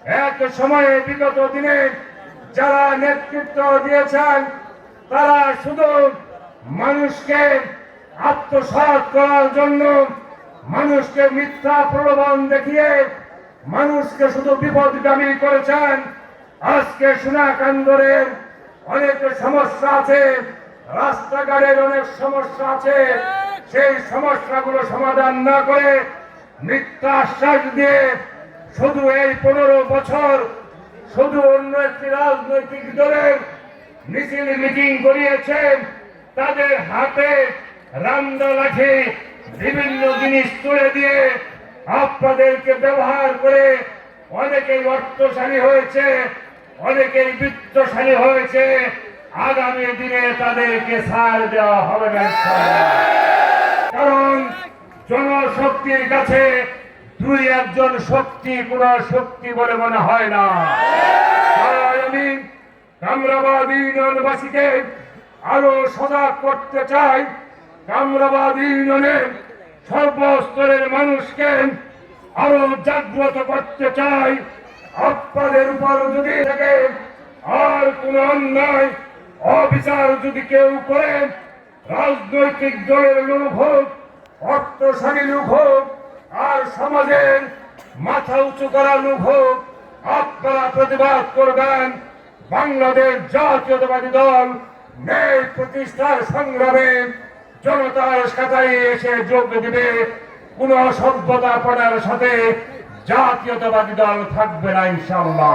এক সময়ে বিগত দিনে যারা নেতৃত্ব দিয়েছেন তারা শুধু মানুষকে আত্মসাৎ করার জন্য, মানুষকে মিথ্যা প্রলোভন দেখিয়ে মানুষকে শুধু বিপদগামী করেছেন। আজকে সোনাকান্দরের অনেক সমস্যা আছে, রাস্তাঘাটের অনেক সমস্যা আছে, সেই সমস্যাগুলো সমাধান না করে মিথ্যা আশ্বাস দিয়ে শুধু এই 15 বছর শুধু অন্য একটি রাজনৈতিক দলের মিছিল মিটিং করিয়েছেন। তাদের হাতে রামদা লাঠি বিভিন্ন জিনিস তুলে দিয়ে আপনাদেরকে ব্যবহার করে অনেকেই অর্থশালী হয়েছে, অনেকেই বিত্তশালী হয়েছে। আগামী দিনে তাদেরকে ছাড় দেওয়া হবে না, কারণ জনশক্তির কাছে দুই একজন শক্তি কোন শক্তি বলে মনে হয় না। তাই আমি কামরাবাদ ইউনিয়নবাসীকে আরো সজাগ করতে চাই। কামরাবাদ ইউনিয়নের সর্বস্তরের মানুষকে আরো জাগ্রত করতে চাই। আপনাদের উপর যদি থাকে আর কোন অন্যায় অবিচার যদি কেউ করে, রাজনৈতিক দলের লোক হোক, অর্থশালী লোক হোক, আর সমাজের মাথা উঁচু করা লোক হোক, আপনারা প্রতিবাদ করবেন। বাংলাদেশ জাতীয়তাবাদী দল ন্যায় প্রতিষ্ঠার সংগ্রামে জনতার সাথে এসে যোগ দিবে। কোন অসভ্যতাপনার সাথে জাতীয়তাবাদী দল থাকবে না, ইনশাআল্লাহ।